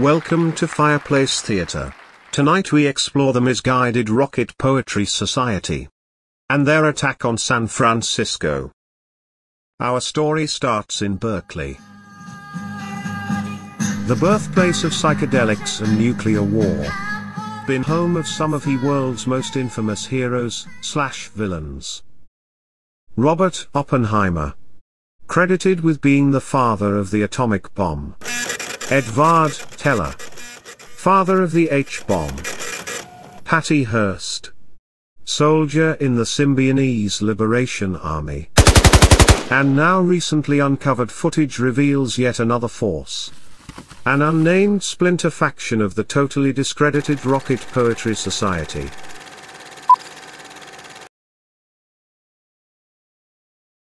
Welcome to Fireplace Theatre. Tonight we explore the misguided Rocket Poetry Society and their attack on San Francisco. Our story starts in Berkeley, the birthplace of psychedelics and nuclear war. Been home of some of the world's most infamous heroes/villains. Robert Oppenheimer, credited with being the father of the atomic bomb. Edvard Teller, father of the H-bomb. Patty Hearst, soldier in the Symbionese Liberation Army. And now recently uncovered footage reveals yet another force. An unnamed splinter faction of the totally discredited Rocket Poetry Society.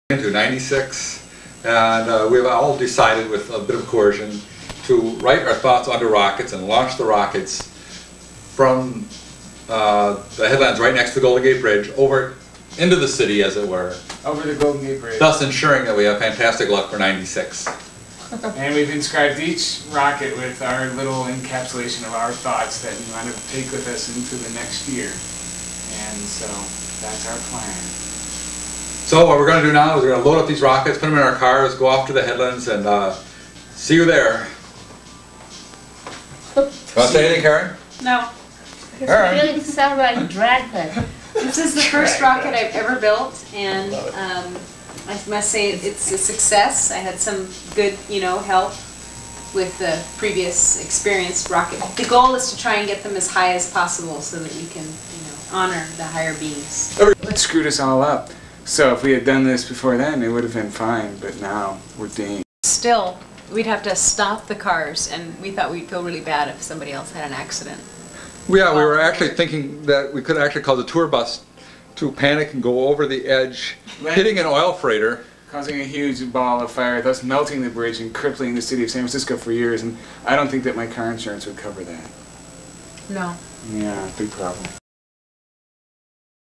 Into 96, and we've all decided with a bit of coercion to write our thoughts onto rockets and launch the rockets from the headlands right next to the Golden Gate Bridge over into the city, as it were. Over the Golden Gate Bridge. Thus ensuring that we have fantastic luck for 96. And we've inscribed each rocket with our little encapsulation of our thoughts that we want to take with us into the next year. And so that's our plan. So what we're going to do now is we're going to load up these rockets, put them in our cars, go off to the headlands, and see you there. Want to say anything, Karen? No. Karen? Really sound like Dragnet. This is the first rocket I've ever built, and I must say it's a success. I had some good, help with the previous experienced rocket. The goal is to try and get them as high as possible so that we can, honor the higher beings. Let's screw this all up. So if we had done this before then, it would have been fine, but now we're dinged. Still, we'd have to stop the cars, and we thought we'd feel really bad if somebody else had an accident. Yeah, we were actually thinking that we could actually cause a tour bus to panic and go over the edge, hitting an oil freighter. Causing a huge ball of fire, thus melting the bridge and crippling the city of San Francisco for years, and I don't think that my car insurance would cover that. No. Yeah, big problem.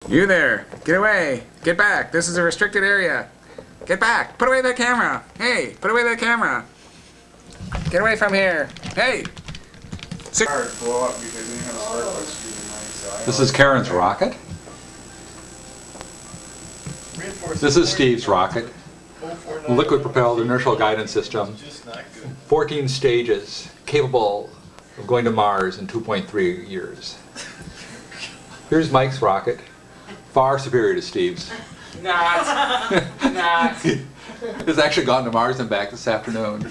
You there! Get away! Get back! This is a restricted area! Get back! Put away that camera! Hey! Put away that camera! Get away from here! Hey! Blow up because they have a spark plug screwed in mine, so This is Karen's rocket. This is Steve's rocket. Liquid propelled inertial guidance system. 14 stages, capable of going to Mars in 2.3 years. Here's Mike's rocket. Far superior to Steve's. Not. It's actually gone to Mars and back this afternoon.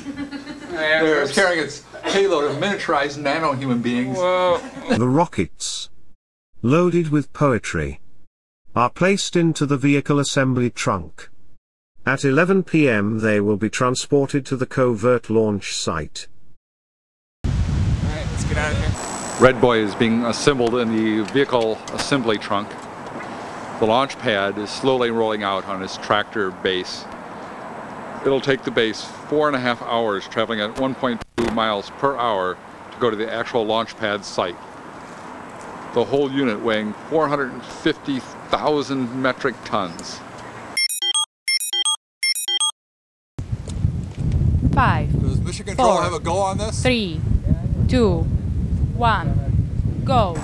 It's carrying its payload of miniaturized nano-human beings. Whoa. The rockets, loaded with poetry, are placed into the vehicle assembly trunk. At 11 p.m. they will be transported to the covert launch site. Alright, let's get out of here. Red Boy is being assembled in the vehicle assembly trunk. The launch pad is slowly rolling out on its tractor base. It'll take the base 4.5 hours traveling at 1.2 miles per hour to go to the actual launch pad site. The whole unit weighing 450,000 metric tons. 5, Does Mission Control 4, have a go on this? 3, 2, 1, go.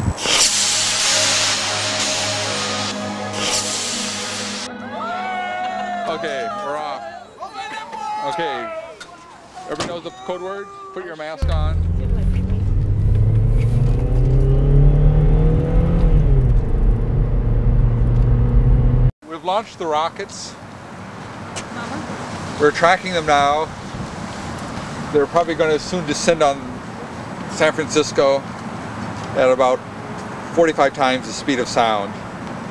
Okay, we're off. Okay, everybody knows the code word? Put your mask on. We've launched the rockets. We're tracking them now. They're probably going to soon descend on San Francisco at about 45 times the speed of sound.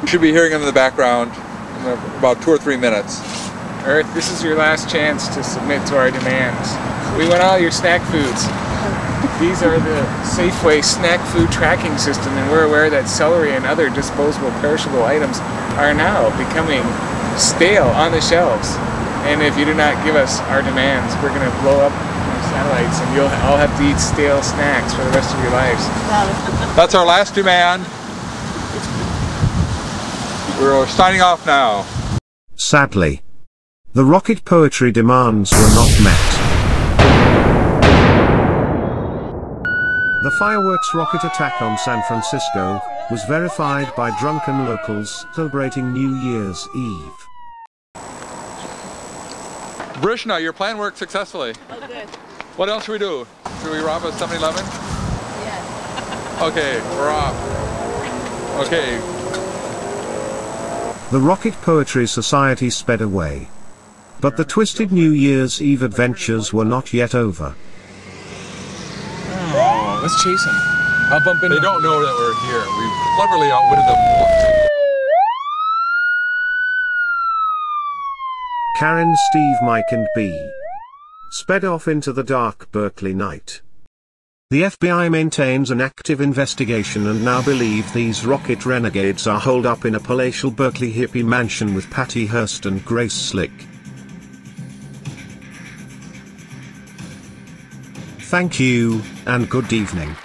You should be hearing them in the background in about 2 or 3 minutes. Earth, this is your last chance to submit to our demands. We want all your snack foods. These are the Safeway snack food tracking system, and we're aware that celery and other disposable perishable items are now becoming stale on the shelves. And if you do not give us our demands, we're going to blow up our satellites and you'll all have to eat stale snacks for the rest of your lives. That's our last demand. We're signing off now. Sadly, the rocket poetry demands were not met. The fireworks rocket attack on San Francisco was verified by drunken locals celebrating New Year's Eve. Brishna, your plan worked successfully. Oh, good. What else should we do? Should we rob a 7-Eleven? Yes. Okay, we're off. Okay. The Rocket Poetry Society sped away. But the twisted New Year's Eve adventures were not yet over. Oh, let's chase them. I'll bump into They don't know that we're here. We've cleverly outwitted them. Karen, Steve, Mike and B sped off into the dark Berkeley night. The FBI maintains an active investigation and now believe these rocket renegades are holed up in a palatial Berkeley hippie mansion with Patty Hearst and Grace Slick. Thank you, and good evening.